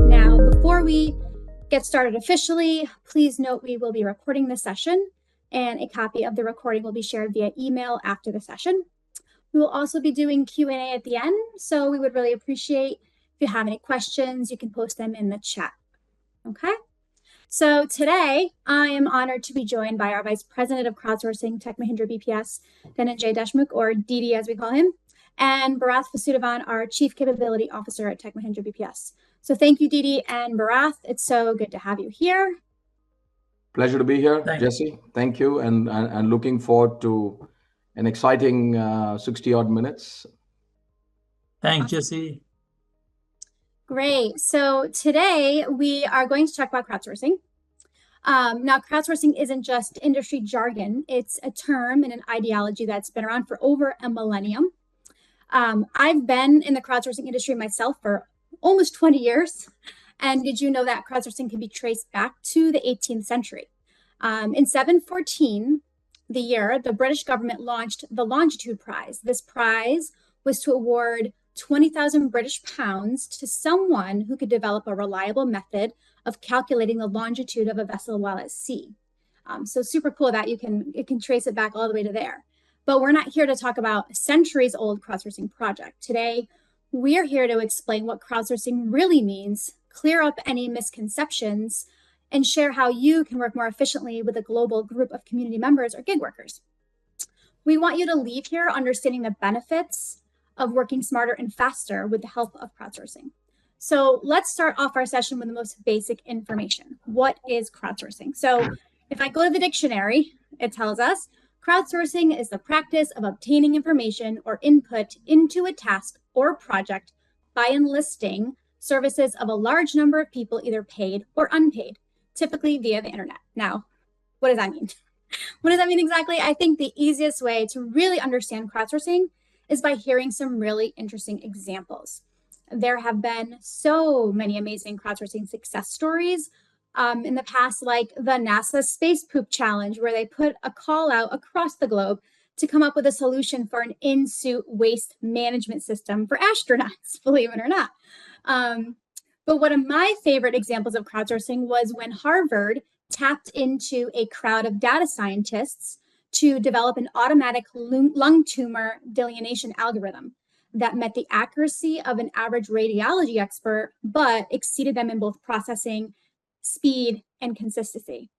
Now, before we get started officially, please note we will be recording this session, and a copy of the recording will be shared via email after the session. We will also be doing Q&A at the end, so we would really appreciate if you have any questions, you can post them in the chat. Okay? So today, I am honored to be joined by our Vice President of Crowdsourcing, Tech Mahindra BPS, Dhananjay Deshmukh, or Didi as we call him, and Bharath Vasudevan, our Chief Capability Officer at Tech Mahindra BPS. So thank you, Didi and Bharath. It's so good to have you here. Pleasure to be here, Thanks. Jesse. Thank you, and looking forward to an exciting 60-odd minutes. Thanks, Jesse. Great. So today we are going to talk about crowdsourcing. Now, crowdsourcing isn't just industry jargon. It's a term and an ideology that's been around for over a millennium. I've been in the crowdsourcing industry myself for almost 20 years. And did you know that crowdsourcing can be traced back to the 18th century? In 714, the year, the British government launched the Longitude Prize. This prize was to award 20,000 British pounds to someone who could develop a reliable method of calculating the longitude of a vessel while at sea. So super cool that it can trace it back all the way to there. But we're not here to talk about a centuries-old crowdsourcing project. Today, we are here to explain what crowdsourcing really means, clear up any misconceptions, and share how you can work more efficiently with a global group of community members or gig workers. We want you to leave here understanding the benefits of working smarter and faster with the help of crowdsourcing. So let's start off our session with the most basic information. What is crowdsourcing? So if I go to the dictionary, it tells us crowdsourcing is the practice of obtaining information or input into a task or project by enlisting services of a large number of people, either paid or unpaid, typically via the internet. Now, what does that mean? What does that mean exactly? I think the easiest way to really understand crowdsourcing is by hearing some really interesting examples. There have been so many amazing crowdsourcing success stories in the past, like the NASA Space Poop Challenge, where they put a call out across the globe to come up with a solution for an in-suit waste management system for astronauts, believe it or not. But one of my favorite examples of crowdsourcing was when Harvard tapped into a crowd of data scientists to develop an automatic lung tumor delineation algorithm that met the accuracy of an average radiology expert, but exceeded them in both processing, speed, and consistency.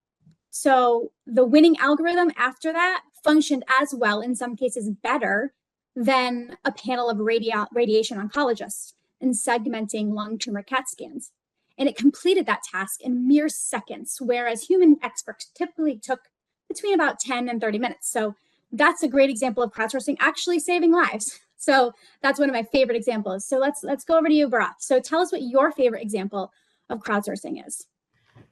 So the winning algorithm after that functioned as well, in some cases better, than a panel of radiation oncologists in segmenting lung tumor CAT scans. And it completed that task in mere seconds, whereas human experts typically took between about 10 and 30 minutes. So that's a great example of crowdsourcing actually saving lives. So that's one of my favorite examples. So let's go over to you, Bharath. So tell us what your favorite example of crowdsourcing is.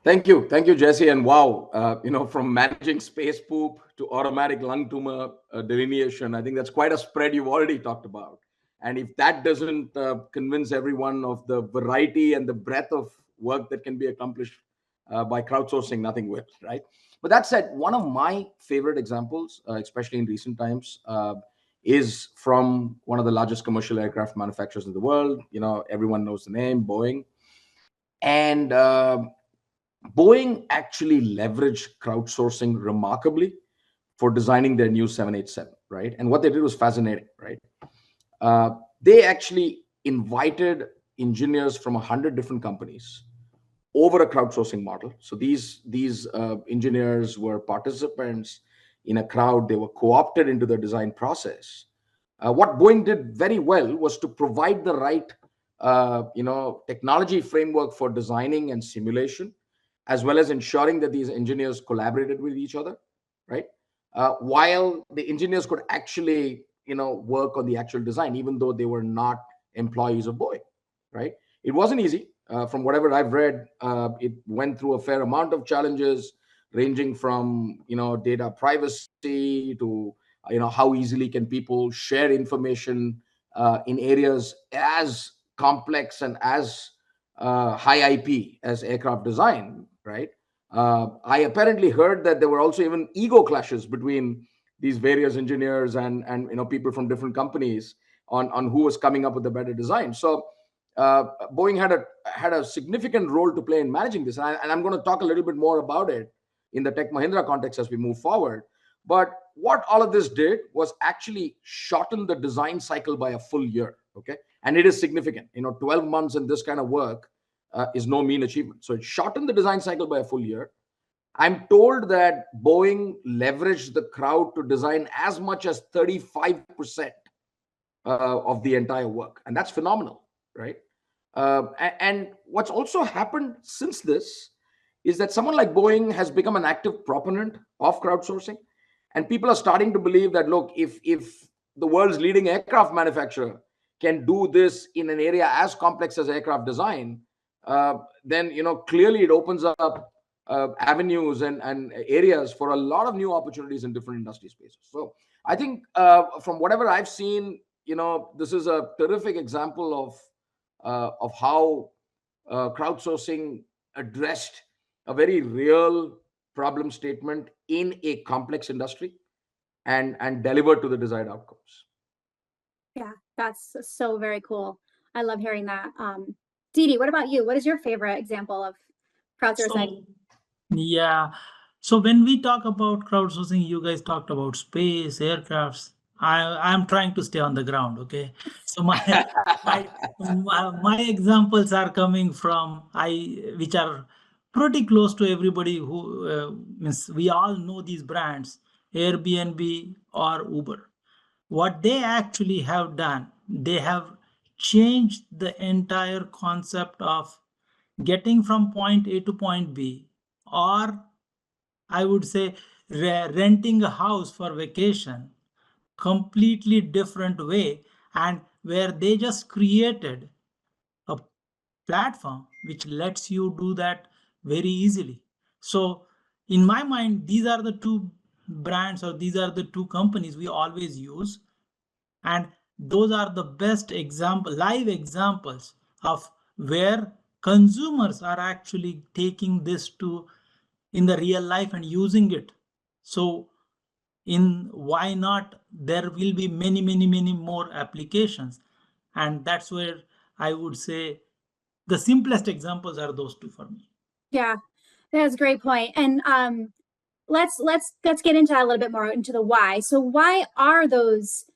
Thank you, Jesse. And wow, from managing space poop to automatic lung tumor delineation, I think that's quite a spread you've already talked about. And if that doesn't convince everyone of the variety and the breadth of work that can be accomplished by crowdsourcing, nothing will, right? But that said, one of my favorite examples, especially in recent times, is from one of the largest commercial aircraft manufacturers in the world. Everyone knows the name, Boeing. And Boeing actually leveraged crowdsourcing remarkably for designing their new 787, right? And what they did was fascinating, right? They actually invited engineers from 100 different companies over a crowdsourcing model. So these engineers were participants in a crowd. They were co-opted into the design process. What Boeing did very well was to provide the right technology framework for designing and simulation, as well as ensuring that these engineers collaborated with each other, right? While the engineers could actually work on the actual design, even though they were not employees of Boeing, right? It wasn't easy. From whatever I've read, it went through a fair amount of challenges, ranging from data privacy to how easily can people share information in areas as complex and as high IP as aircraft design, right? I apparently heard that there were also even ego clashes between these various engineers and people from different companies, on who was coming up with a better design. So Boeing had a significant role to play in managing this, and I'm going to talk a little bit more about it in the Tech Mahindra context as we move forward. But what all of this did was actually shorten the design cycle by a full year. Okay, and it is significant. 12 months in this kind of work is no mean achievement. So it shortened the design cycle by a full year. I'm told that Boeing leveraged the crowd to design as much as 35% of the entire work, and that's phenomenal, right? And what's also happened since this is that someone like Boeing has become an active proponent of crowdsourcing, and people are starting to believe that, look, if the world's leading aircraft manufacturer can do this in an area as complex as aircraft design, then clearly it opens up avenues and areas for a lot of new opportunities in different industry spaces. So I think from whatever I've seen, this is a terrific example of how crowdsourcing addressed a very real problem statement in a complex industry and delivered to the desired outcomes. Yeah, that's so very cool. I love hearing that. Didi, what about you? What is your favorite example of crowdsourcing? Yeah. So when we talk about crowdsourcing, you guys talked about space, aircrafts. I'm trying to stay on the ground. Okay. So my examples are coming from which are pretty close to everybody who means we all know these brands, Airbnb or Uber. What they actually have done, they have changed the entire concept of getting from point A to point B, or I would say renting a house for vacation, completely different way, and where they just created a platform which lets you do that very easily. So in my mind, these are the two brands, or these are the two companies we always use, and those are the best live examples of where consumers are actually taking this to in the real life and using it. So in why not, there will be many more applications, and that's where I would say the simplest examples are those two for me. Yeah, that's a great point. And let's get into that a little bit more, into the why. So why are those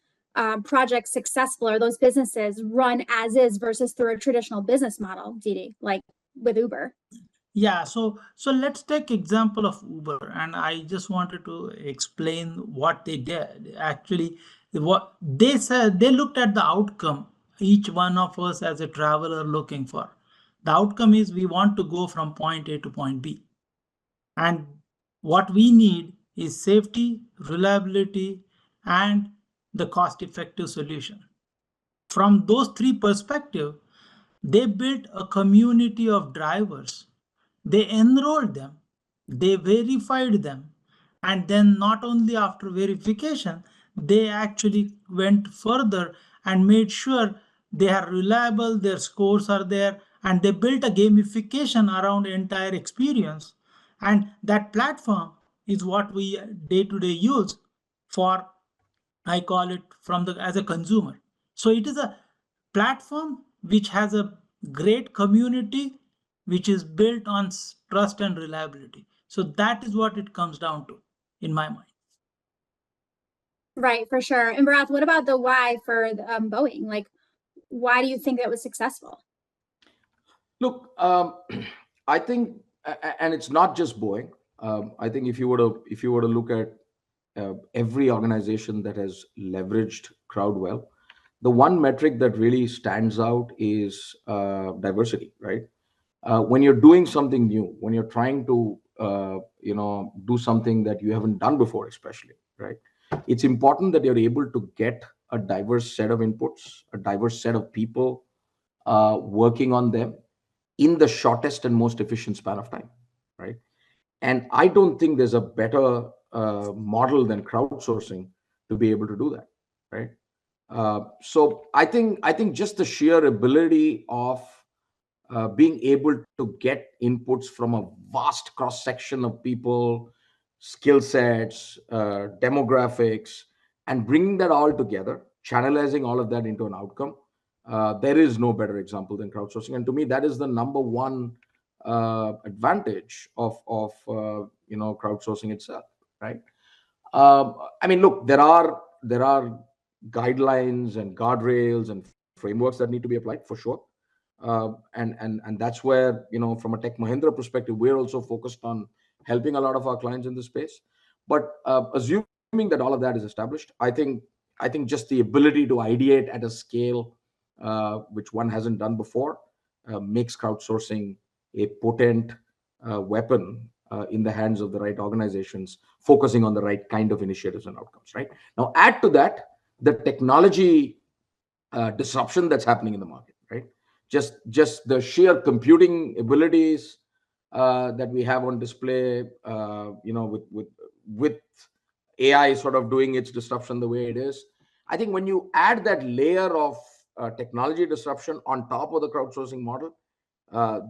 projects successful, or those businesses run as is versus through a traditional business model, Didi, like with Uber? Yeah, so let's take example of Uber, and I just wanted to explain what they did. Actually, what they said, they looked at the outcome each one of us as a traveler looking for. The outcome is we want to go from point A to point B. And what we need is safety, reliability, and the cost-effective solution. From those three perspectives, they built a community of drivers. They enrolled them, they verified them, and then not only after verification, they actually went further and made sure they are reliable, their scores are there, and they built a gamification around entire experience. And that platform is what we day to day use for, I call it, from the as a consumer. So it is a platform which has a great community which is built on trust and reliability. So that is what it comes down to in my mind. Right, for sure. And Bharath, what about the why for Boeing? Like, why do you think that was successful? Look, I think, and it's not just Boeing. I think if you were to look at every organization that has leveraged crowd well, the one metric that really stands out is diversity, right? When you're doing something new, when you're trying to do something that you haven't done before, especially, right? It's important that you're able to get a diverse set of inputs, a diverse set of people working on them in the shortest and most efficient span of time, right? And I don't think there's a better model than crowdsourcing to be able to do that, right? So I think just the sheer ability of being able to get inputs from a vast cross section of people, skill sets, demographics, and bringing that all together channelizing all of that into an outcome. There is no better example than crowdsourcing, and to me, that is the number one advantage of crowdsourcing itself, right? I mean, look, there are guidelines and guardrails and frameworks that need to be applied for sure, and that's where, from a Tech Mahindra perspective, we're also focused on helping a lot of our clients in this space. But assuming that all of that is established, I think just the ability to ideate at a scale which one hasn't done before makes crowdsourcing a potent weapon in the hands of the right organizations, focusing on the right kind of initiatives and outcomes. Right now, add to that the technology disruption that's happening in the market. Right, just the sheer computing abilities that we have on display. With AI sort of doing its disruption the way it is. I think when you add that layer of technology disruption on top of the crowdsourcing model,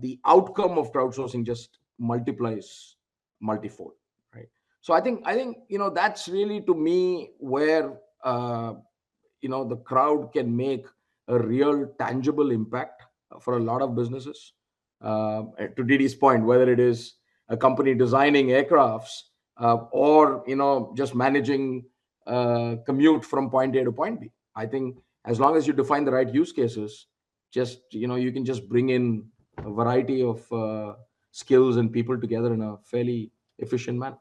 the outcome of crowdsourcing just multiplies multifold, right? So I think that's really, to me, where the crowd can make a real tangible impact for a lot of businesses. To Didi's point, whether it is a company designing aircrafts or just managing commute from point A to point B. I think as long as you define the right use cases, you can just bring in a variety of skills and people together in a fairly efficient manner.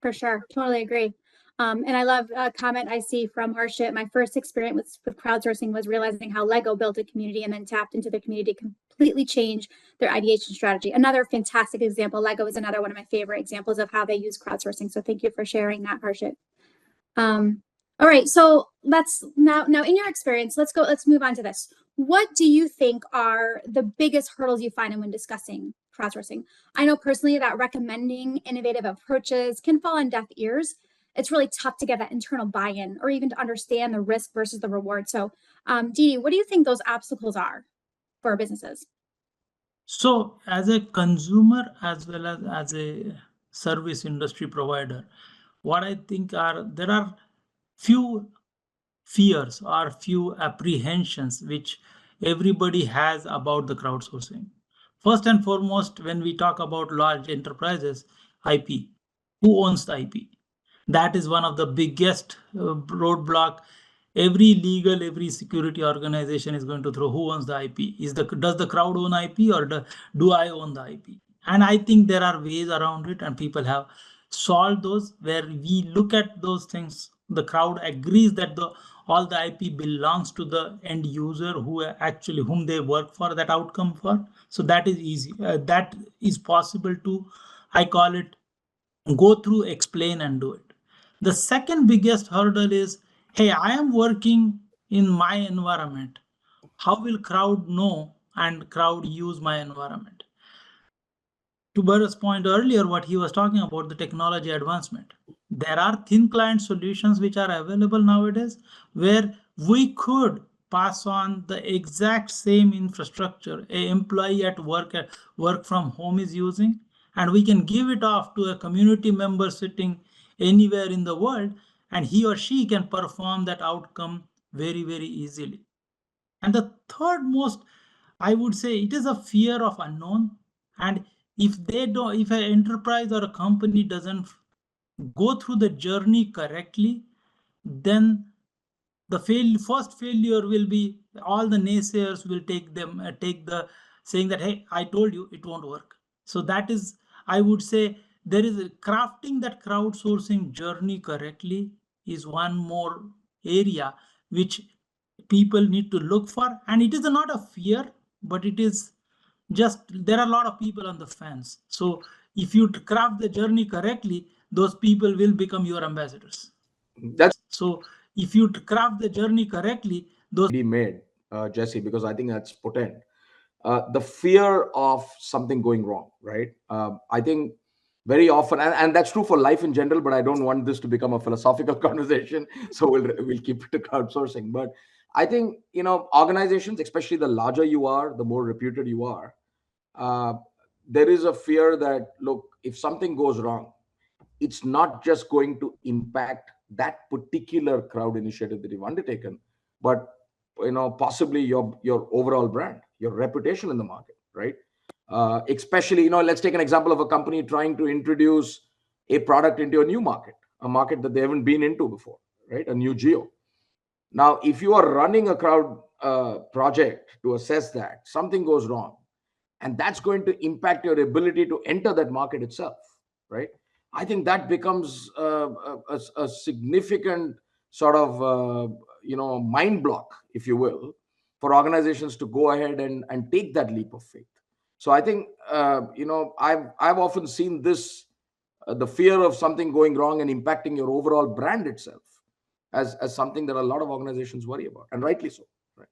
For sure. Totally agree. And I love a comment I see from Harshit. My first experience with crowdsourcing was realizing how Lego built a community and then tapped into the community to completely change their ideation strategy. Another fantastic example. Lego is another one of my favorite examples of how they use crowdsourcing. So thank you for sharing that, Harshit. All right. So let's now in your experience, let's move on to this. What do you think are the biggest hurdles you find when discussing crowdsourcing? I know personally that recommending innovative approaches can fall on deaf ears. It's really tough to get that internal buy-in or even to understand the risk versus the reward. So, Didi, what do you think those obstacles are for our businesses? So, as a consumer as well as a service industry provider, what I think there are few fears or few apprehensions which everybody has about the crowdsourcing. First and foremost, when we talk about large enterprises, IP. Who owns the IP? That is one of the biggest roadblock. Every security organization is going to throw. Who owns the IP? Does the crowd own IP, or do I own the IP? And I think there are ways around it, and people have solved those, where we look at those things. The crowd agrees that all the IP belongs to the end user whom they work for that outcome for. So that is easy. That is possible to, I call it, go through, explain, and do it. The second biggest hurdle is, hey, I am working in my environment. How will crowd know and crowd use my environment? To Bharat's point earlier, what he was talking about, the technology advancement. There are thin client solutions which are available nowadays where we could pass on the exact same infrastructure an employee at work from home is using, and we can give it off to a community member sitting anywhere in the world, and he or she can perform that outcome very, very easily. And the third most, I would say, it is a fear of unknown. And if an enterprise or a company doesn't go through the journey correctly, then the first failure will be all the naysayers will take the saying that, hey, I told you it won't work. So that is, I would say, there is crafting that crowdsourcing journey correctly is one more area which people need to look for. And it is not a fear, but it is just, there are a lot of people on the fence. So if you craft the journey correctly, those people will become your ambassadors. So if you craft the journey correctly, those be made, Jesse, because I think that's potent. The fear of something going wrong, right? I think very often, and that's true for life in general, but I don't want this to become a philosophical conversation, so we'll keep it to crowdsourcing. But I think organizations, especially the larger you are, the more reputed you are, there is a fear that, look, if something goes wrong, it's not just going to impact that particular crowd initiative that you've undertaken, but possibly your overall brand, your reputation in the market, right? Especially, let's take an example of a company trying to introduce a product into a new market, a market that they haven't been into before, right? A new geo. Now, if you are running a crowd project to assess that, something goes wrong, and that's going to impact your ability to enter that market itself, right? I think that becomes a significant sort of mind block, if you will, for organizations to go ahead and take that leap of faith. So I think I've often seen this, the fear of something going wrong and impacting your overall brand itself, as something that a lot of organizations worry about, and rightly so. Right?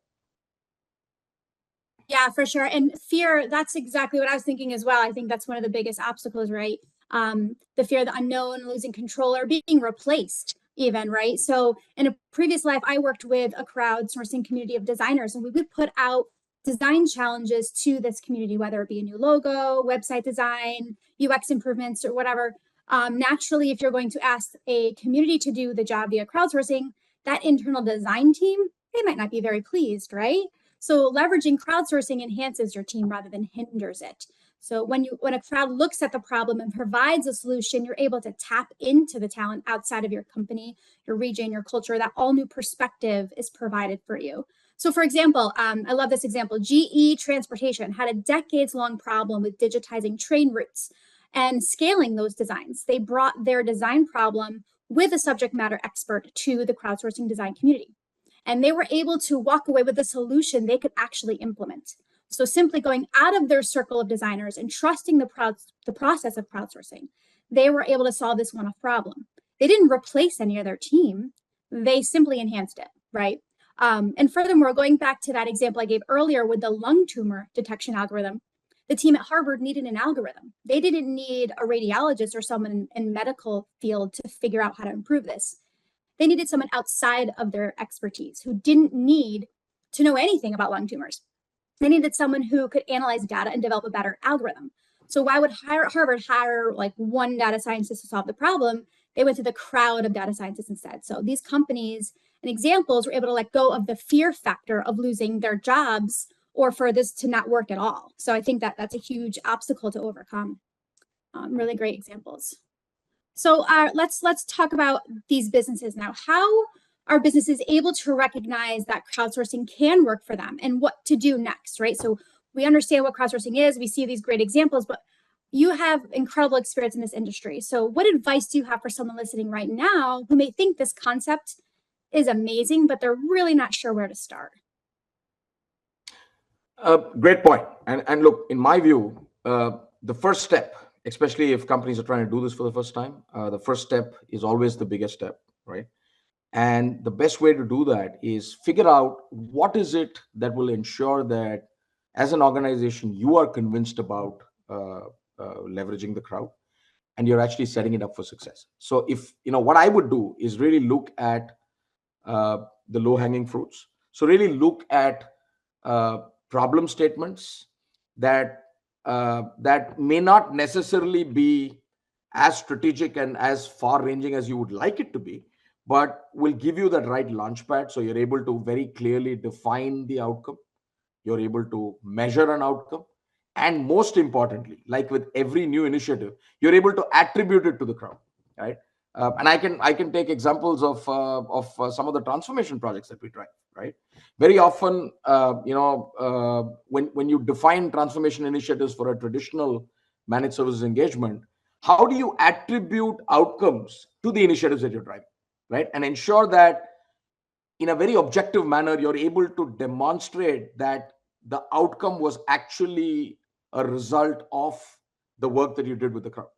Yeah, for sure. And fear, that's exactly what I was thinking as well. I think that's one of the biggest obstacles, right? The fear of the unknown, losing control, or being replaced even, right? So in a previous life, I worked with a crowdsourcing community of designers, and we would put out design challenges to this community, whether it be a new logo, website design, UX improvements, or whatever. Naturally, if you're going to ask a community to do the job via crowdsourcing, that internal design team, they might not be very pleased, right? So leveraging crowdsourcing enhances your team rather than hinders it. So when a crowd looks at the problem and provides a solution, you're able to tap into the talent outside of your company, your region, your culture. That all new perspective is provided for you. So for example, I love this example. GE Transportation had a decades-long problem with digitizing train routes and scaling those designs. They brought their design problem with a subject matter expert to the crowdsourcing design community. And they were able to walk away with a solution they could actually implement. So simply going out of their circle of designers and trusting the process of crowdsourcing, they were able to solve this one-off problem. They didn't replace any of their team. They simply enhanced it, right? And furthermore, going back to that example I gave earlier with the lung tumor detection algorithm, the team at Harvard needed an algorithm. They didn't need a radiologist or someone in medical field to figure out how to improve this. They needed someone outside of their expertise who didn't need to know anything about lung tumors. They needed someone who could analyze data and develop a better algorithm. So why would Harvard hire like one data scientist to solve the problem? They went to the crowd of data scientists instead. So these companies and examples were able to let go of the fear factor of losing their jobs or for this to not work at all. So I think that that's a huge obstacle to overcome. Really great examples. So let's talk about these businesses now. How are businesses able to recognize that crowdsourcing can work for them and what to do next, right? So we understand what crowdsourcing is. We see these great examples, but you have incredible experience in this industry. So what advice do you have for someone listening right now who may think this concept is amazing, but they're really not sure where to start? Great point. And look, in my view, the first step, especially if companies are trying to do this for the first time, the first step is always the biggest step, right? And the best way to do that is figure out what is it that will ensure that as an organization, you are convinced about leveraging the crowd and you're actually setting it up for success. So if, what I would do is really look at the low-hanging fruits. So really look at problem statements that may not necessarily be as strategic and as far-ranging as you would like it to be, but will give you that right launchpad. So you're able to very clearly define the outcome. You're able to measure an outcome. And most importantly, like with every new initiative, you're able to attribute it to the crowd, right? And I can take examples of some of the transformation projects that we try, right? Very often, when you define transformation initiatives for a traditional managed services engagement, how do you attribute outcomes to the initiatives that you're driving, right? And ensure that in a very objective manner, you're able to demonstrate that the outcome was actually a result of the work that you did with the crowd.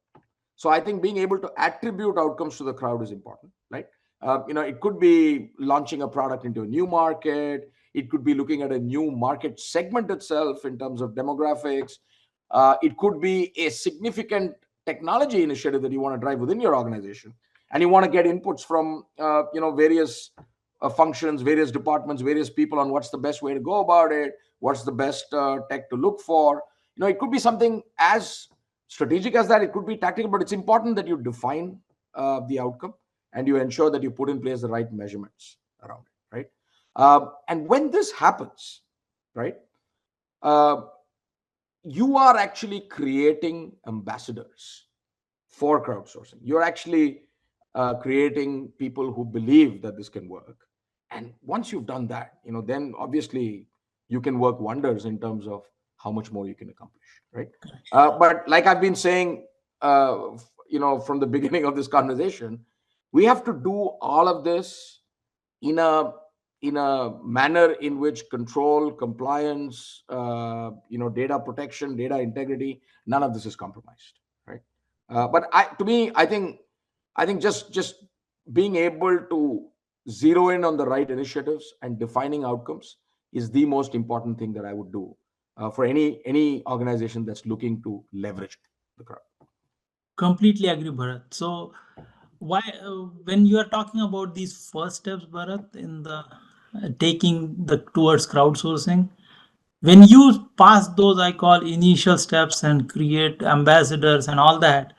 So I think being able to attribute outcomes to the crowd is important, right? It could be launching a product into a new market. It could be looking at a new market segment itself in terms of demographics. It could be a significant technology initiative that you want to drive within your organization, and you want to get inputs from various functions, various departments, various people on what's the best way to go about it, what's the best tech to look for. It could be something as strategic as that. It could be tactical, but it's important that you define the outcome and you ensure that you put in place the right measurements around it, right? And when this happens, right, you are actually creating ambassadors for crowdsourcing. You're actually creating people who believe that this can work. And once you've done that, then obviously you can work wonders in terms of how much more you can accomplish, right? But like I've been saying, from the beginning of this conversation, we have to do all of this in a manner in which control, compliance, data protection, data integrity, none of this is compromised, right? But I think just being able to zero in on the right initiatives and defining outcomes is the most important thing that I would do for any organization that's looking to leverage the crowd. Completely agree, Bharat. So why when you are talking about these first steps, Bharat, in the taking the towards crowdsourcing, when you pass those, I call initial steps, and create ambassadors and all that,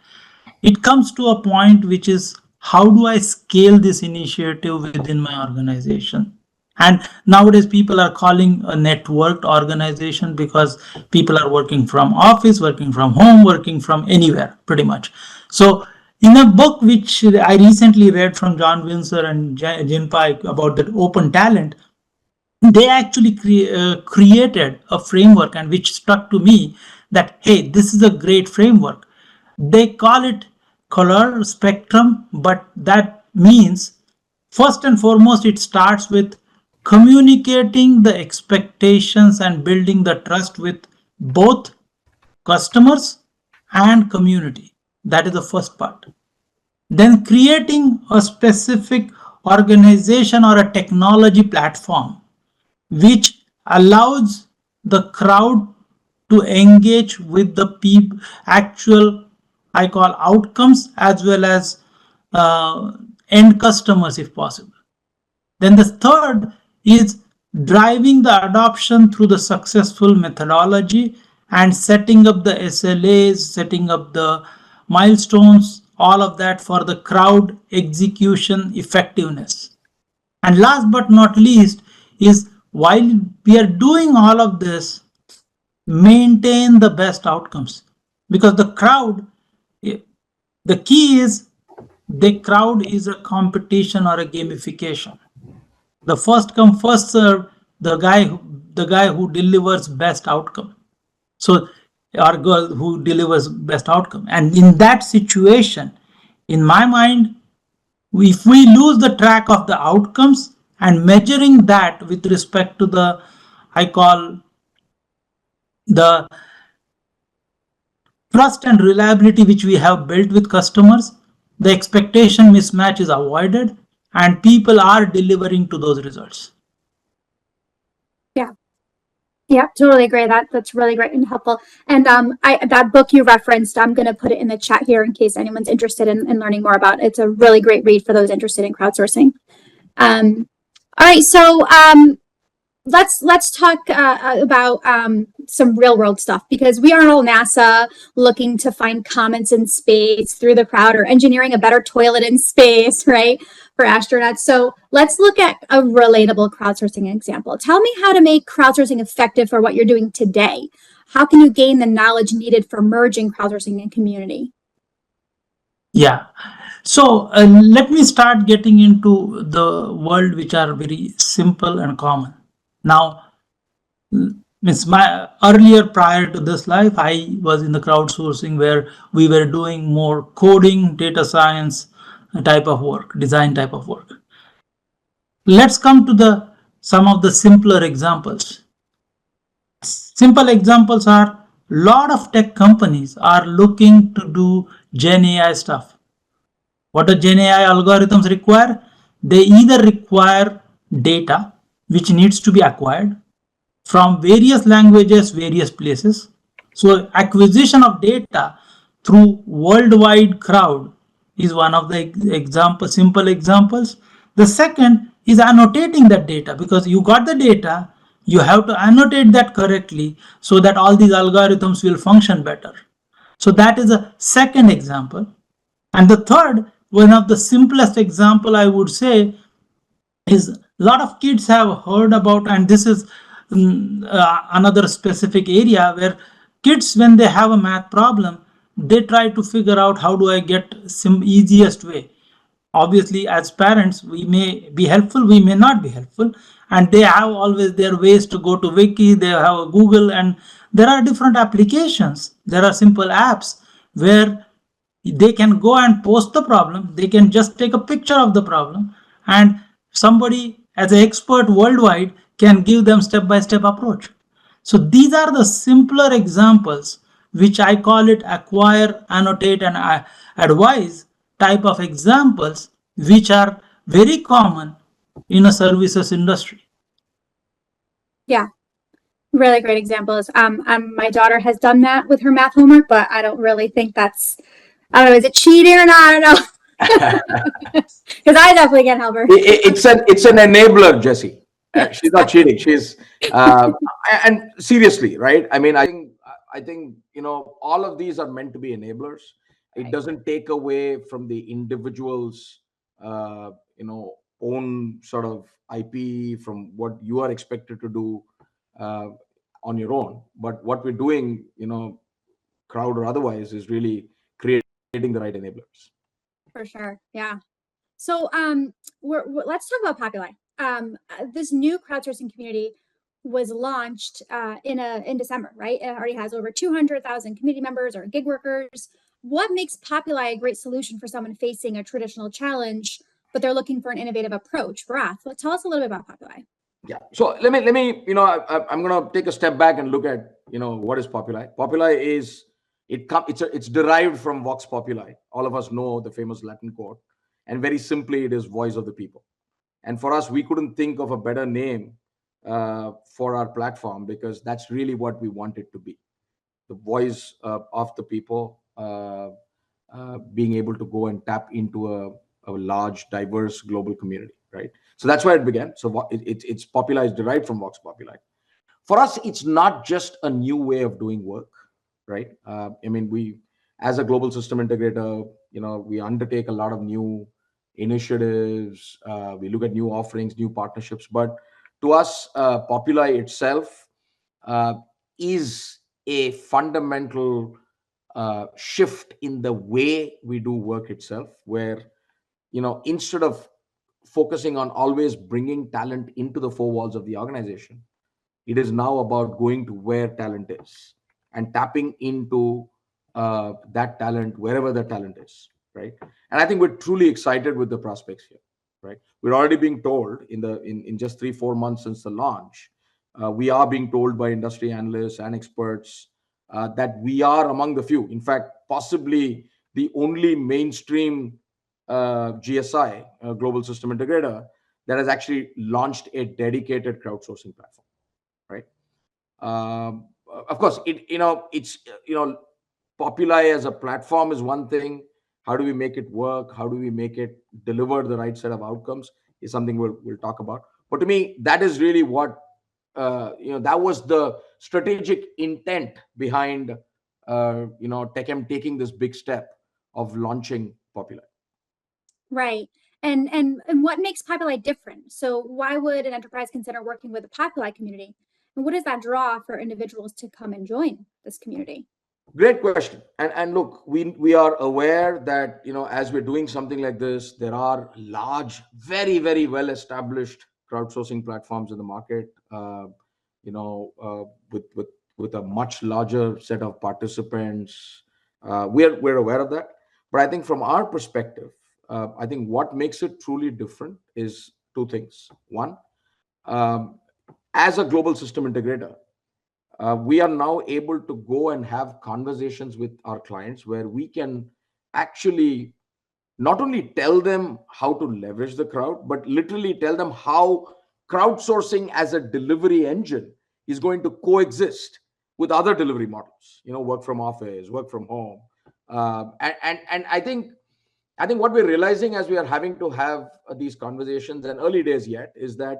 it comes to a point which is, how do I scale this initiative within my organization? And nowadays people are calling a networked organization, because people are working from office, working from home, working from anywhere pretty much. So in a book which I recently read from John Windsor and Jin Pike about that open talent, they actually created a framework, and which struck to me that, hey, this is a great framework. They call it color spectrum, but that means first and foremost it starts with communicating the expectations and building the trust with both customers and community. That is the first part. Then creating a specific organization or a technology platform which allows the crowd to engage with the actual, I call, outcomes, as well as end customers if possible. Then the third is driving the adoption through the successful methodology and setting up the SLAs, setting up the milestones, all of that for the crowd execution effectiveness. And last but not least is, while we are doing all of this, maintain the best outcomes, because the crowd, the key is, the crowd is a competition or a gamification. The first come first serve, the guy who delivers best outcome, so, or girl who delivers best outcome. And in that situation, in my mind, if we lose the track of the outcomes and measuring that with respect to the, I call, the trust and reliability which we have built with customers, the expectation mismatch is avoided and people are delivering to those results. Yeah, totally agree. That's really great and helpful. And that book you referenced, I'm going to put it in the chat here in case anyone's interested in learning more about it. It's a really great read for those interested in crowdsourcing. All right, so let's talk about some real world stuff, because we aren't all NASA looking to find comments in space through the crowd, or engineering a better toilet in space, right, for astronauts. So let's look at a relatable crowdsourcing example. Tell me how to make crowdsourcing effective for what you're doing today. How can you gain the knowledge needed for merging crowdsourcing and community? Yeah. So let me start getting into the world which are very simple and common. Now, means my earlier, prior to this life, I was in the crowdsourcing where we were doing more coding, data science type of work, design type of work. Let's come to some of the simpler examples. Simple examples are, lot of tech companies are looking to do Gen AI stuff. What do Gen AI algorithms require? They either require data which needs to be acquired from various languages, various places. So acquisition of data through worldwide crowd is one of the simple examples. The second is annotating that data, because you got the data, you have to annotate that correctly so that all these algorithms will function better. So that is a second example. And the third one of the simplest example I would say is a lot of kids have heard about, and this is another specific area where kids, when they have a math problem, they try to figure out how do I get some easiest way. Obviously, as parents, we may be helpful, we may not be helpful, and they have always their ways to go to wiki, they have a Google, and there are different applications, there are simple apps where they can go and post the problem, they can just take a picture of the problem, and somebody as an expert worldwide can give them step by step approach. So these are the simpler examples, which I call it acquire, annotate, and advise type of examples, which are very common in a services industry. Yeah, really great examples. My daughter has done that with her math homework, but I don't really think that's, I don't know, is it cheating or not? I don't know. Because I definitely can't help her. It's an enabler, Jesse. She's not cheating. She's and seriously, right? I mean, I think all of these are meant to be enablers. It doesn't take away from the individual's own sort of IP from what you are expected to do on your own. But what we're doing, crowd or otherwise, is really creating the right enablers. For sure. Yeah. So let's talk about Populi. This new crowdsourcing community was launched in December, right? It already has over 200,000 community members or gig workers. What makes Populi a great solution for someone facing a traditional challenge, but they're looking for an innovative approach? Bharath, tell us a little bit about Populi. Yeah. So let me I'm going to take a step back and look at what is Populi. Populi is it's derived from Vox Populi. All of us know the famous Latin quote, and very simply, it is voice of the people. And for us, we couldn't think of a better name for our platform, because that's really what we want it to be: the voice of the people, being able to go and tap into a large, diverse global community, right? So that's where it began. So it's Populi is derived from Vox Populi. For us, it's not just a new way of doing work, right? I mean, we, as a global system integrator, we undertake a lot of new initiatives. We look at new offerings, new partnerships. But to us, Populi itself is a fundamental shift in the way we do work itself, where instead of focusing on always bringing talent into the four walls of the organization, it is now about going to where talent is and tapping into that talent wherever the talent is, right? And I think we're truly excited with the prospects here, right? We're already being told in just 3-4 months since the launch, we are being told by industry analysts and experts that we are among the few, in fact, possibly the only mainstream GSI, global system integrator, that has actually launched a dedicated crowdsourcing platform, right? Of course, it's Populi as a platform is one thing. How do we make it work? How do we make it deliver the right set of outcomes is something we'll talk about. But to me, that is really what that was the strategic intent behind TechM taking this big step of launching Populi. Right. And what makes Populi different? So why would an enterprise consider working with a Populi community? And what does that draw for individuals to come and join this community? Great question. And look, we are aware that as we're doing something like this, there are large, very, very well established crowdsourcing platforms in the market. With a much larger set of participants. We're aware of that. But I think from our perspective, I think what makes it truly different is two things. One, as a global system integrator, we are now able to go and have conversations with our clients where we can actually not only tell them how to leverage the crowd, but literally tell them how crowdsourcing as a delivery engine is going to coexist with other delivery models, work from office, work from home. And I think what we're realizing as we are having to have these conversations, and early days yet, is that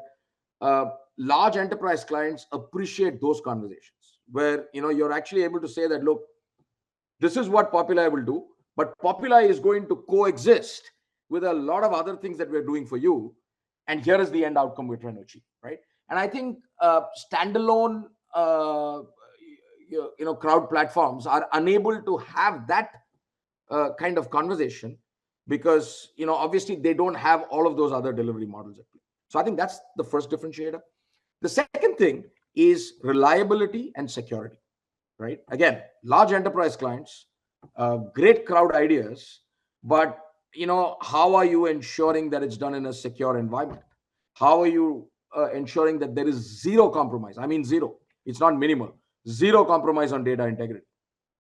large enterprise clients appreciate those conversations where you're actually able to say that, look, this is what Populi will do, but Populi is going to coexist with a lot of other things that we're doing for you, and here is the end outcome we're trying to achieve, right? And I think standalone crowd platforms are unable to have that kind of conversation, because obviously they don't have all of those other delivery models at play. So I think that's the first differentiator. The second thing is reliability and security, right? Again, large enterprise clients, great crowd ideas, but how are you ensuring that it's done in a secure environment? How are you ensuring that there is zero compromise? I mean zero. It's not minimal. Zero compromise on data integrity,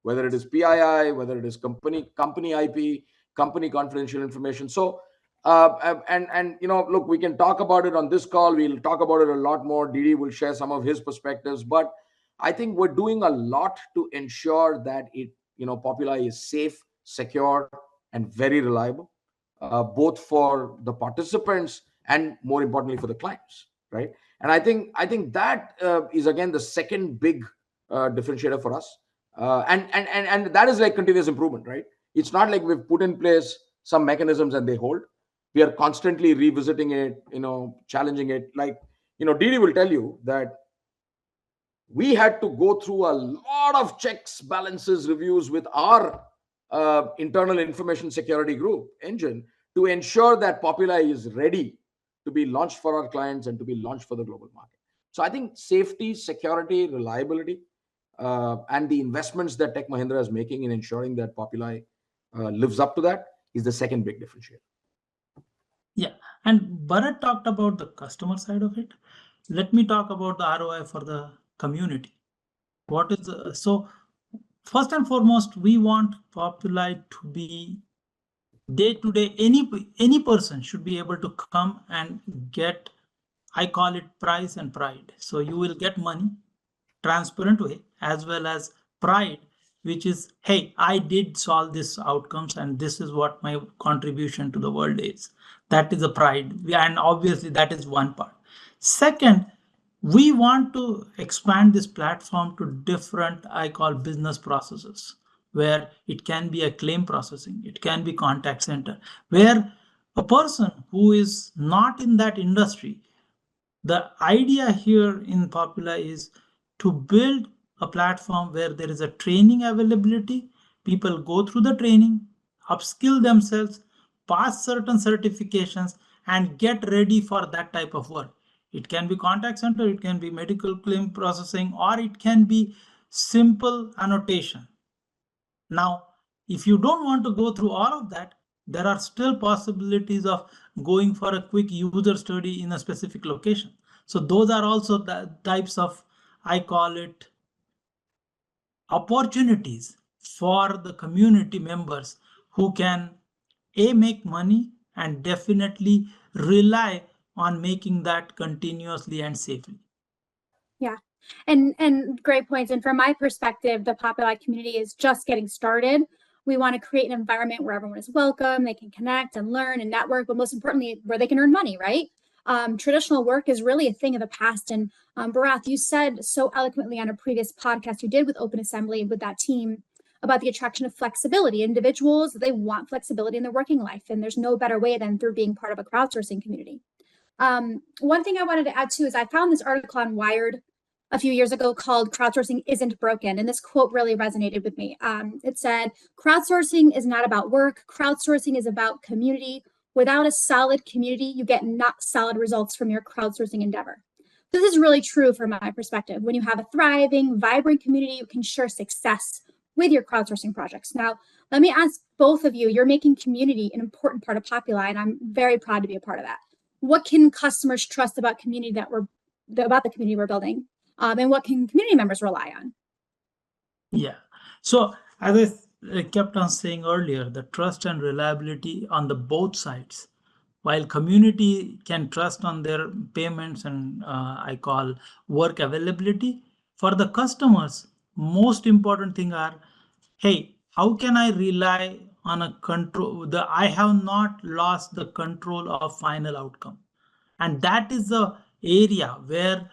whether it is PII, whether it is company IP, company confidential information. So look, we can talk about it on this call. We'll talk about it a lot more. Didi will share some of his perspectives, but I think we're doing a lot to ensure that Populi is safe, secure, and very reliable, both for the participants and, more importantly, for the clients, right? And I think that is again the second big differentiator for us, and that is like continuous improvement, right? It's not like we've put in place some mechanisms and they hold. We are constantly revisiting it, challenging it. Like, Didi will tell you that we had to go through a lot of checks, balances, reviews with our internal information security group engine to ensure that Populi is ready to be launched for our clients and to be launched for the global market. So I think safety, security, reliability, and the investments that Tech Mahindra is making in ensuring that Populi lives up to that is the second big differentiator. Yeah, and Bharat talked about the customer side of it. Let me talk about the ROI for the community. What is so first and foremost, we want Populi to be day to day. Any person should be able to come and get, I call it price and pride. So you will get money, transparent way, as well as pride, which is, hey, I did solve these outcomes and this is what my contribution to the world is. That is a pride, and obviously that is one part. Second, we want to expand this platform to different, I call, business processes, where it can be a claim processing, it can be contact center, where a person who is not in that industry, the idea here in Populi is to build a platform where there is a training availability. People go through the training, upskill themselves, pass certain certifications, and get ready for that type of work. It can be contact center, it can be medical claim processing, or it can be simple annotation. Now, if you don't want to go through all of that, there are still possibilities of going for a quick user study in a specific location. So those are also the types of, I call it, opportunities for the community members who can make money and definitely rely on making that continuously and safely. Yeah, and great points. And from my perspective, the Populi community is just getting started. We want to create an environment where everyone is welcome, they can connect and learn and network, but most importantly, where they can earn money, right? Traditional work is really a thing of the past. And Bharath, you said so eloquently on a previous podcast you did with Open Assembly with that team about the attraction of flexibility. Individuals, they want flexibility in their working life, and there's no better way than through being part of a crowdsourcing community. One thing I wanted to add too is I found this article on Wired a few years ago called Crowdsourcing Isn't Broken. And this quote really resonated with me. It said, crowdsourcing is not about work. Crowdsourcing is about community. Without a solid community, you get not solid results from your crowdsourcing endeavor. This is really true from my perspective. When you have a thriving, vibrant community, you can ensure success with your crowdsourcing projects. Now, let me ask both of you, you're making community an important part of Populi, and I'm very proud to be a part of that. What can customers trust about community about the community we're building? And what can community members rely on? Yeah. So as I kept on saying earlier, the trust and reliability on the both sides. While community can trust on their payments and I call work availability, for the customers, most important thing are, hey, how can I rely on a control? I have not lost the control of final outcome. And that is the area where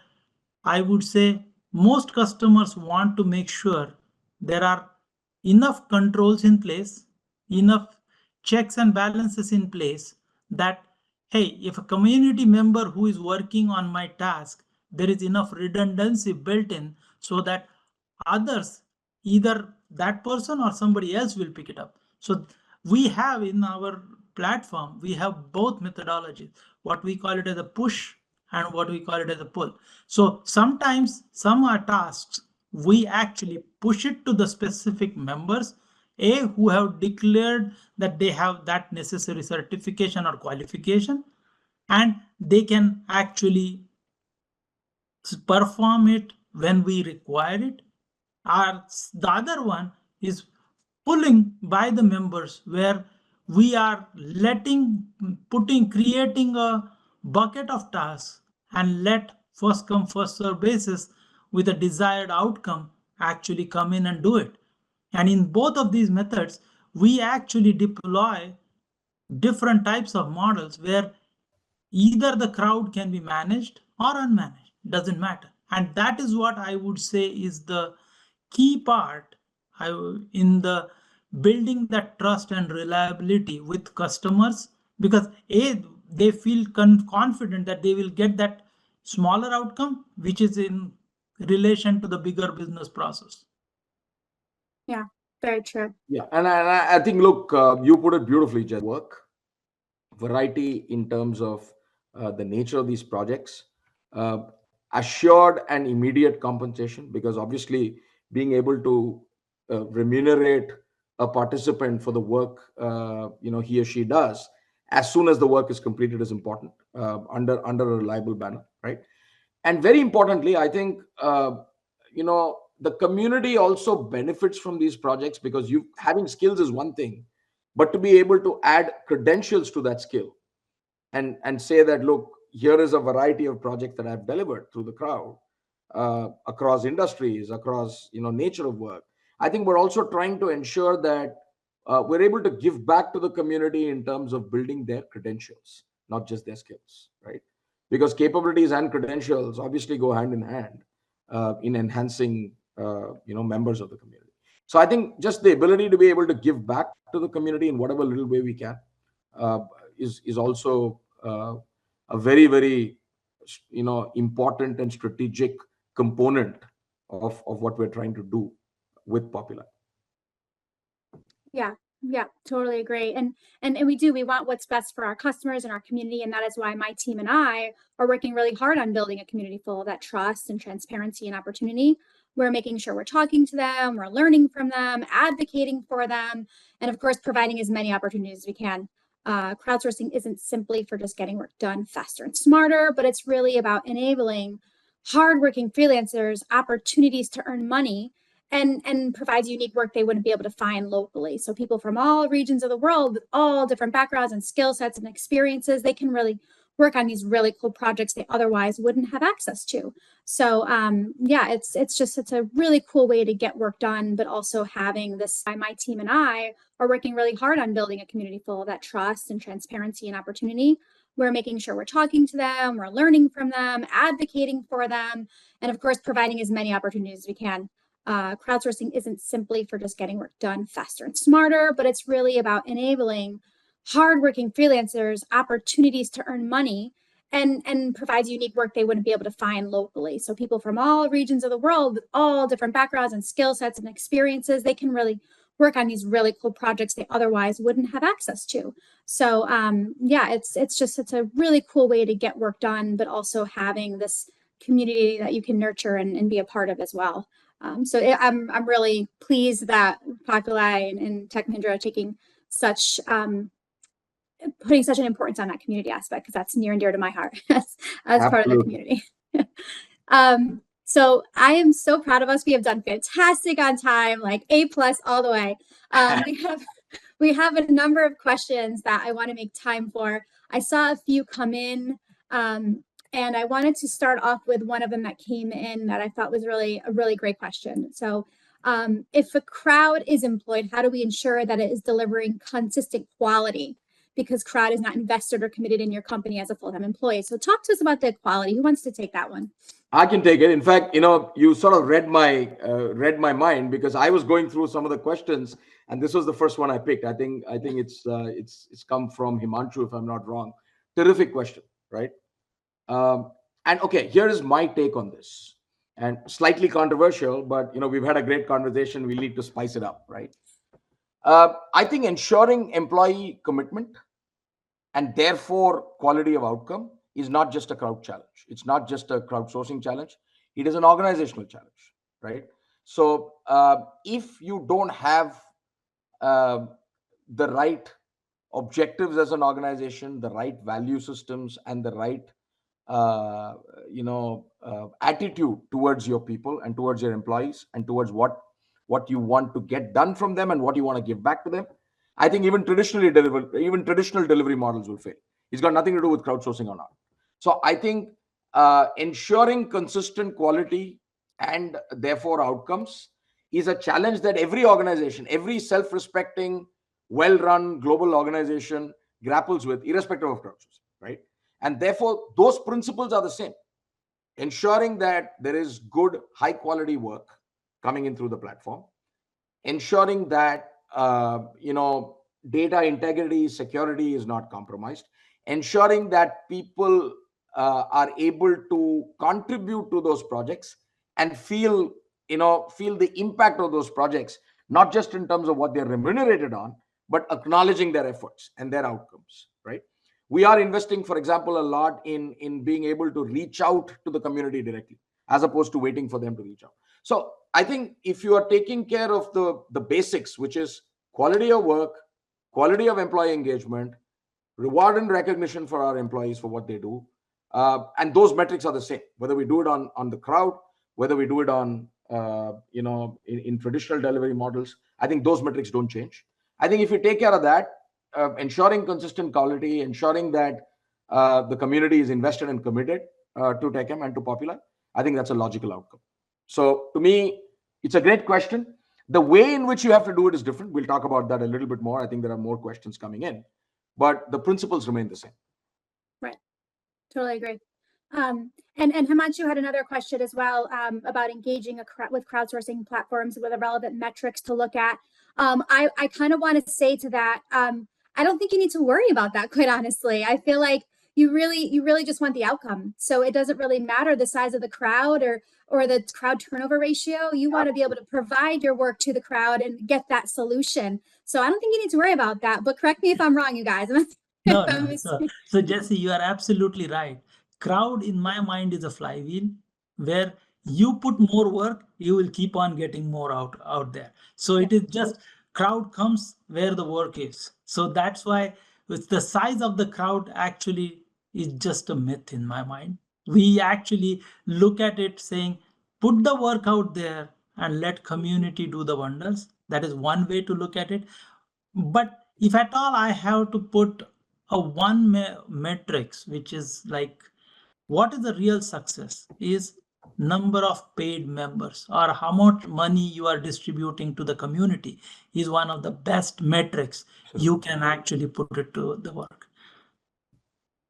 I would say most customers want to make sure there are enough controls in place, enough checks and balances in place, that, hey, if a community member who is working on my task, there is enough redundancy built in so that others, either that person or somebody else will pick it up. So we have in our platform, we have both methodologies, what we call it as a push and what we call it as a pull. So sometimes some are tasks, we actually push it to the specific members, who have declared that they have that necessary certification or qualification, and they can actually perform it when we require it. Or the other one is pulling by the members, where we are creating a bucket of tasks and let first come first serve basis with a desired outcome actually come in and do it. And in both of these methods, we actually deploy different types of models where either the crowd can be managed or unmanaged, doesn't matter. And that is what I would say is the key part in the building that trust and reliability with customers, because they feel confident that they will get that smaller outcome which is in relation to the bigger business process. Yeah, very true. Yeah, and I think, look, you put it beautifully, Jess. Work variety in terms of the nature of these projects, uh, assured and immediate compensation, because obviously being able to remunerate a participant for the work he or she does as soon as the work is completed is important, under a reliable banner, right? And very importantly, I think the community also benefits from these projects, because you having skills is one thing, but to be able to add credentials to that skill and say that, look, here is a variety of projects that I've delivered through the crowd, across industries, across nature of work. I think we're also trying to ensure that we're able to give back to the community in terms of building their credentials, not just their skills, right? Because capabilities and credentials obviously go hand in hand in enhancing members of the community. So I think just the ability to be able to give back to the community in whatever little way we can uh, is also a very, very important and strategic component of what we're trying to do with Populi. Yeah, yeah, totally agree. And we want what's best for our customers and our community, and that is why my team and I are working really hard on building a community full of that trust and transparency and opportunity. We're making sure we're talking to them, we're learning from them, advocating for them, and of course, providing as many opportunities as we can. Crowdsourcing isn't simply for just getting work done faster and smarter, but it's really about enabling hardworking freelancers opportunities to earn money and provides unique work they wouldn't be able to find locally. So people from all regions of the world with all different backgrounds and skill sets and experiences, they can really work on these really cool projects they otherwise wouldn't have access to. So yeah, it's a really cool way to get work done, but also having this, my team and I are working really hard on building a community full of that trust and transparency and opportunity. We're making sure we're talking to them, we're learning from them, advocating for them, and of course, providing as many opportunities as we can. Crowdsourcing isn't simply for just getting work done faster and smarter, but it's really about enabling hardworking freelancers opportunities to earn money and provides unique work they wouldn't be able to find locally. So people from all regions of the world with all different backgrounds and skill sets and experiences, they can really work on these really cool projects they otherwise wouldn't have access to. So yeah, it's a really cool way to get work done, but also having this community that you can nurture and be a part of as well. So I'm really pleased that Populi and Tech Mahindra are taking such putting such an importance on that community aspect, because that's near and dear to my heart as part of the community. So I am so proud of us. We have done fantastic on time, like A+ all the way. We have a number of questions that I want to make time for. I saw a few come in. And I wanted to start off with one of them that came in that I thought was really a really great question. So if a crowd is employed, how do we ensure that it is delivering consistent quality? because crowd is not invested or committed in your company as a full-time employee. So talk to us about the equality. Who wants to take that one? I can take it. In fact, you sort of read my mind, because I was going through some of the questions, and this was the first one I picked. I think it's come from Himanshu, if I'm not wrong. Terrific question, right? And okay, here is my take on this, and slightly controversial, but we've had a great conversation. We need to spice it up, right? I think ensuring employee commitment and therefore quality of outcome is not just a crowd challenge. It's not just a crowdsourcing challenge. It is an organizational challenge, right? So if you don't have the right objectives as an organization, the right value systems, and the right attitude towards your people and towards your employees and towards what you want to get done from them and what you want to give back to them, I think even traditional delivery models will fail. It's got nothing to do with crowdsourcing or not. So I think ensuring consistent quality and therefore outcomes is a challenge that every organization, every self-respecting, well-run global organization grapples with, irrespective of crowdsourcing, right? And therefore, those principles are the same. Ensuring that there is good, high-quality work coming in through the platform, ensuring that data integrity, security is not compromised, ensuring that people are able to contribute to those projects and feel the impact of those projects, not just in terms of what they're remunerated on, but acknowledging their efforts and their outcomes, right? We are investing, for example, a lot in being able to reach out to the community directly, as opposed to waiting for them to reach out. So I think if you are taking care of the basics, which is quality of work, quality of employee engagement, reward and recognition for our employees for what they do, and those metrics are the same, whether we do it on the crowd, whether we do it on in traditional delivery models. I think those metrics don't change. I think if you take care of that, ensuring consistent quality, ensuring that the community is invested and committed to TechM and to Populi, I think that's a logical outcome. So to me, it's a great question. The way in which you have to do it is different. We'll talk about that a little bit more. I think there are more questions coming in, but the principles remain the same. Right. Totally agree. And Himanshu had another question as well about engaging with crowdsourcing platforms with the relevant metrics to look at. I kind of want to say to that, I don't think you need to worry about that, quite honestly. I feel like you really just want the outcome. So it doesn't really matter the size of the crowd or the crowd turnover ratio. You want to be able to provide your work to the crowd and get that solution. So I don't think you need to worry about that. But correct me if I'm wrong, you guys. No. So Jesse, you are absolutely right. Crowd, in my mind, is a flywheel where you put more work, you will keep on getting more out there. So it is just crowd comes where the work is. So that's why it's the size of the crowd actually is just a myth in my mind. We actually look at it saying, put the work out there and let community do the wonders. That is one way to look at it. But if at all I have to put a one metrics, which is like, what is the real success is number of paid members or how much money you are distributing to the community is one of the best metrics you can actually put it to the work.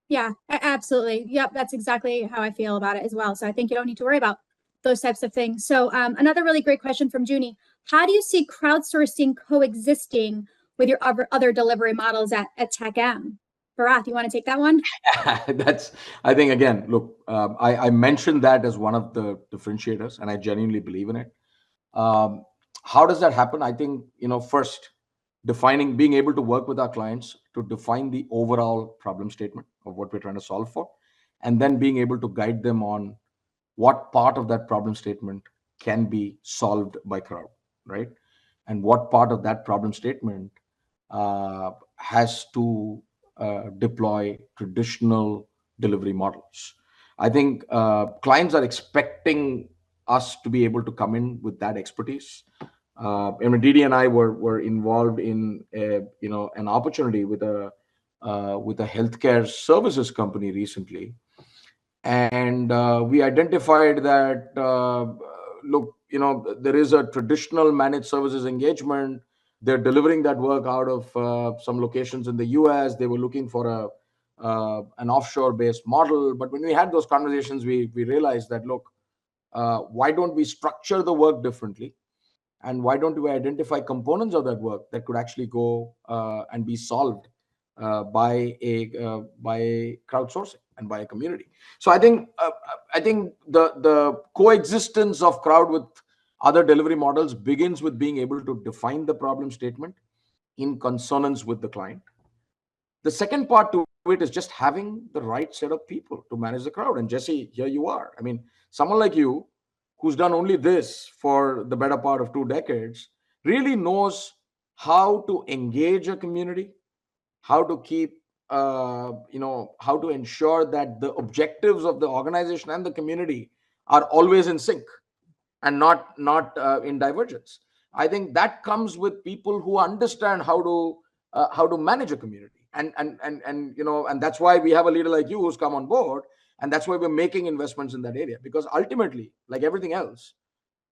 Yeah, absolutely. Yep, that's exactly how I feel about it as well. So I think you don't need to worry about those types of things. So another really great question from Junie. How do you see crowdsourcing coexisting with your other delivery models at TechM? Bharath, you want to take that one? I think, again, look, I mentioned that as one of the differentiators, and I genuinely believe in it. How does that happen? I think, first, being able to work with our clients to define the overall problem statement of what we're trying to solve for, and then being able to guide them on what part of that problem statement can be solved by crowd, right? And what part of that problem statement has to deploy traditional delivery models. I think clients are expecting us to be able to come in with that expertise. And Didi and I were involved in an opportunity with a healthcare services company recently, and we identified that look, there is a traditional managed services engagement They're delivering that work out of some locations in the US. They were looking for an offshore based model. But when we had those conversations, we realized that, look, why don't we structure the work differently? And why don't we identify components of that work that could actually go and be solved by crowdsourcing and by a community? So I think the coexistence of crowd with other delivery models begins with being able to define the problem statement in consonance with the client. The second part to it is just having the right set of people to manage the crowd. And Jesse, here you are. I mean, someone like you, who's done only this for the better part of 2 decades, really knows how to engage a community, how to keep, how to ensure that the objectives of the organization and the community are always in sync and not in divergence. I think that comes with people who understand how to manage a community, and that's why we have a leader like you who's come on board, and that's why we're making investments in that area. Because ultimately, like everything else,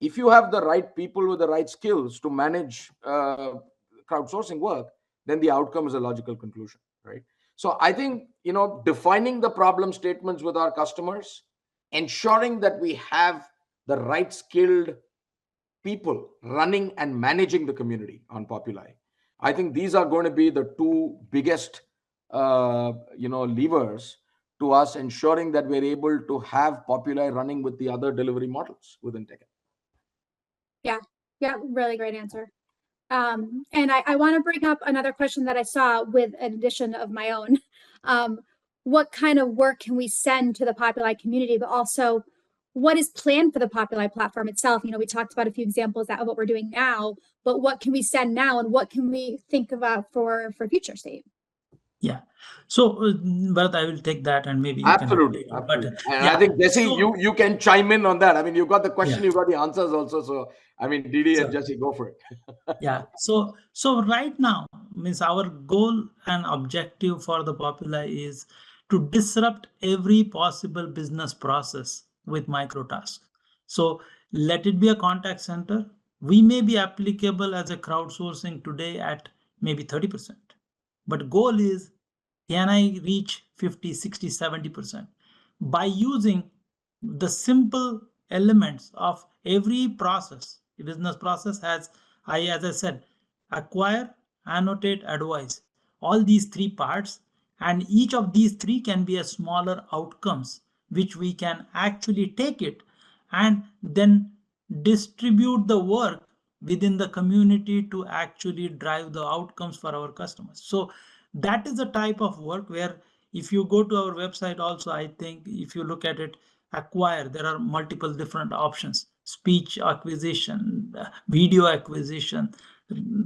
if you have the right people with the right skills to manage crowdsourcing work, then the outcome is a logical conclusion, right? So I think, defining the problem statements with our customers, ensuring that we have the right skilled people running and managing the community on Populi, I think these are going to be the 2 biggest levers to us ensuring that we're able to have Populi running with the other delivery models within tech. Yeah, really great answer. And I want to bring up another question that I saw with an addition of my own. What kind of work can we send to the Populi community, but also what is planned for the Populi platform itself? We talked about a few examples of what we're doing now, but what can we send now, and what can we think about for future state? Yeah. So, Bharat, I will take that, and maybe you absolutely. can. But I think Jesse, you can chime in on that. I mean, you got the question, you got the answers also. So, I mean, Didi and Jesse, go for it. Yeah. So right now, means our goal and objective for the Populi is to disrupt every possible business process with microtasks. So let it be a contact center. We may be applicable as a crowdsourcing today at maybe 30%. But goal is, can I reach 50, 60, 70% by using the simple elements of every process? The business process has, as I said, acquire, annotate, advise, all these 3 parts, and each of these 3 can be a smaller outcomes, which we can actually take it and then distribute the work within the community to actually drive the outcomes for our customers. So that is the type of work where, if you go to our website also, I think if you look at it, acquire, there are multiple different options: speech acquisition, video acquisition.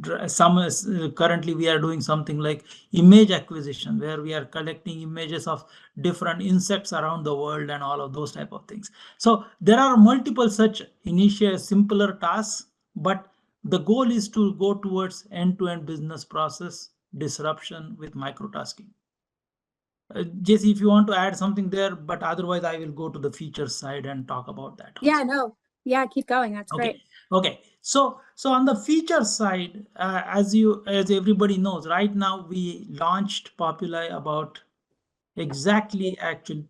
Currently we are doing something like image acquisition, where we are collecting images of different insects around the world and all of those type of things. So there are multiple such initial simpler tasks, but the goal is to go towards end-to-end business process disruption with microtasking. Jesse, if you want to add something there, but otherwise I will go to the feature side and talk about that also. Yeah, keep going. That's great. Okay. So on the feature side, as everybody knows, right now we launched Populi about actually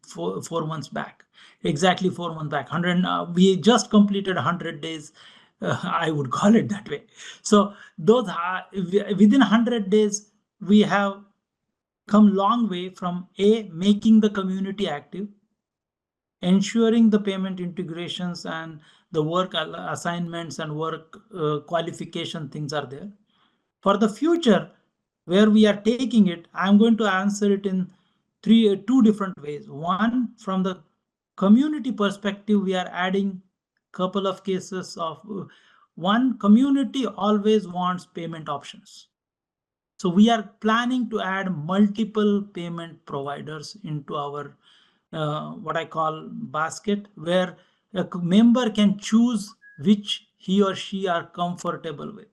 4 months back. Exactly 4 months back. We just completed 100 days. I would call it that way. So those are within 100 days, we have come long way from making the community active, ensuring the payment integrations and the work assignments and work qualification things are there. For the future, where we are taking it, I'm going to answer it in 2 different ways. One, from the community perspective, we are adding couple of cases of one, community always wants payment options. So we are planning to add multiple payment providers into our what I call basket, where a member can choose which he or she are comfortable with.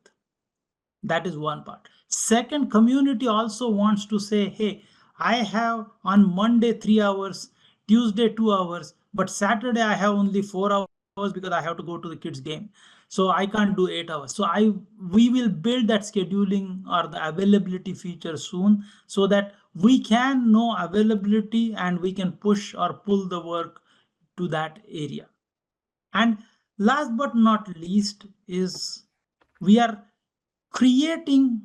That is one part. Second, community also wants to say, hey, I have on Monday 3 hours, Tuesday 2 hours, but Saturday I have only 4 hours hours because I have to go to the kids' game. So I can't do 8 hours. So we will build that scheduling or the availability feature soon so that we can know availability and we can push or pull the work to that area. And last but not least is we are creating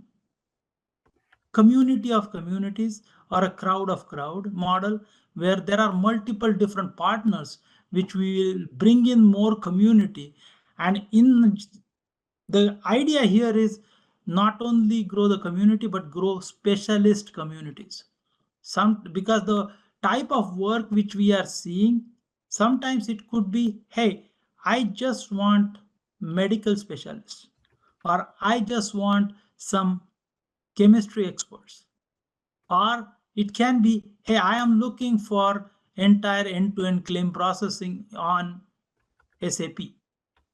community of communities or a crowd of crowd model where there are multiple different partners which we will bring in more community. And in the idea here is not only grow the community but grow specialist communities. Because the type of work which we are seeing, sometimes it could be, hey, I just want medical specialists, or I just want some chemistry experts, or it can be, hey, I am looking for entire end-to-end claim processing on SAP.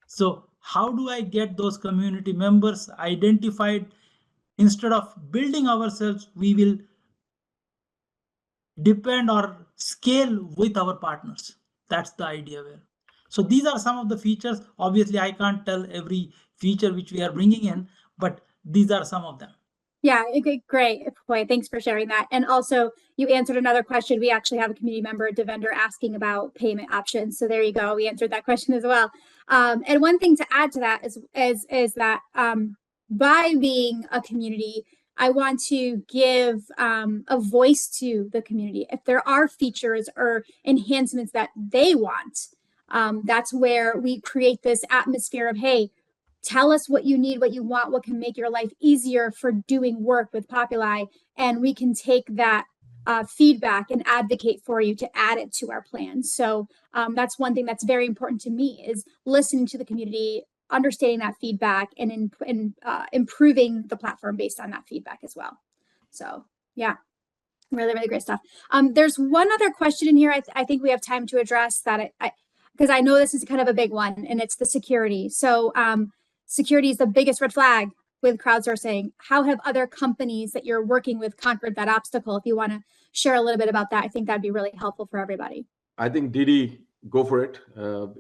So how do I get those community members identified? Instead of building ourselves, we will depend or scale with our partners. That's the idea there. So these are some of the features. Obviously, I can't tell every feature which we are bringing in, but these are some of them. Yeah, great point. Thanks for sharing that. And also, you answered another question. We actually have a community member, Devender, asking about payment options. So there you go. We answered that question as well. And one thing to add to that is that by being a community, I want to give a voice to the community. If there are features or enhancements that they want, that's where we create this atmosphere of, hey, tell us what you need, what you want, what can make your life easier for doing work with Populi, and we can take that feedback and advocate for you to add it to our plan. So that's one thing that's very important to me, is listening to the community, understanding that feedback, and improving the platform based on that feedback as well. So yeah, really, really great stuff. There's one other question in here I think we have time to address that because I know this is kind of a big one, and it's the security. So security is the biggest red flag with crowdsourcing. How have other companies that you're working with conquered that obstacle? If you want to share a little bit about that, I think that'd be really helpful for everybody. I think Didi, go for it.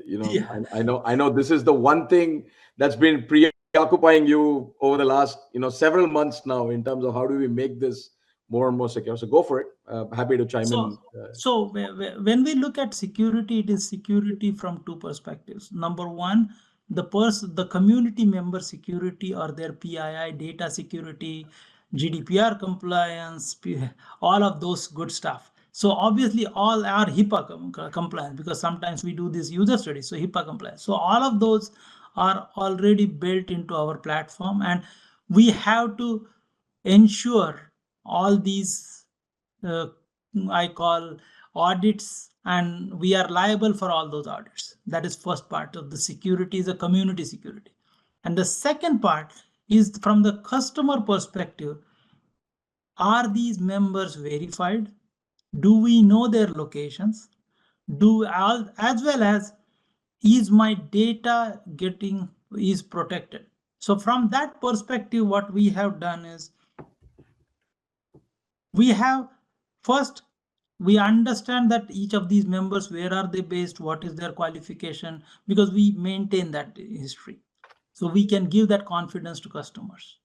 Yeah. I know this is the one thing that's been preoccupying you over the last several months now in terms of how do we make this more and more secure. So go for it. Happy to chime in. So when we look at security, it is security from two perspectives. Number one, the community member security or their PII, data security, GDPR compliance, all of those good stuff. So obviously all are HIPAA compliant, because sometimes we do this user studies, so HIPAA compliance. So all of those are already built into our platform, and we have to ensure all these I call audits, and we are liable for all those audits. That is first part of the security, is a community security. And the second part is from the customer perspective. Are these members verified? Do we know their locations? As well as, is my data is protected? So from that perspective, what we have done is we understand that each of these members, where are they based, what is their qualification, because we maintain that history. So we can give that confidence to customers.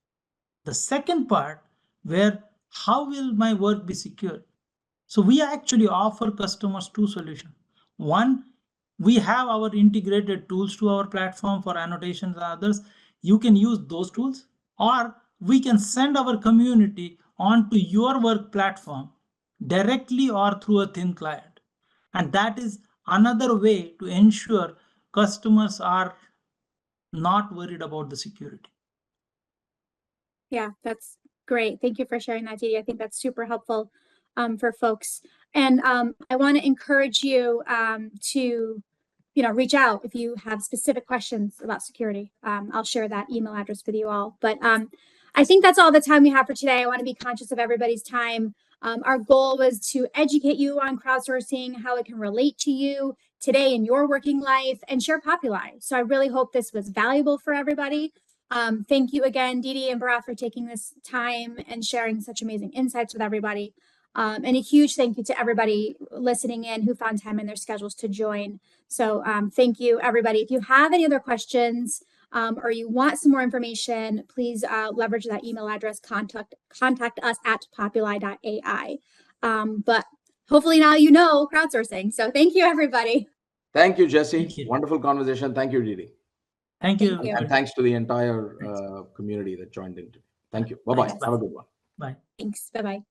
The second part, where how will my work be secured? So we actually offer customers two solutions. One, we have our integrated tools to our platform for annotations and others. You can use those tools, or we can send our community onto your work platform directly or through a thin client. And that is another way to ensure customers are not worried about the security. Yeah, that's great. Thank you for sharing that, Didi. I think that's super helpful for folks. And I want to encourage you to reach out if you have specific questions about security. I'll share that email address with you all. But I think that's all the time we have for today. I want to be conscious of everybody's time. Our goal was to educate you on crowdsourcing, how it can relate to you today in your working life, and share Populi. So I really hope this was valuable for everybody. Thank you again, Didi and Bharat, for taking this time and sharing such amazing insights with everybody. And a huge thank you to everybody listening in who found time in their schedules to join So thank you, everybody. If you have any other questions or you want some more information, please leverage that email address, contact us at populi.ai. But hopefully now you know crowdsourcing. So thank you, everybody. Thank you, Jesse. Thank you. Wonderful conversation. Thank you, Didi. Thank you. And thanks to the entire community that joined in today. Thank you. Bye-bye. Thanks. Have a good one. Bye. Thanks. Bye-bye.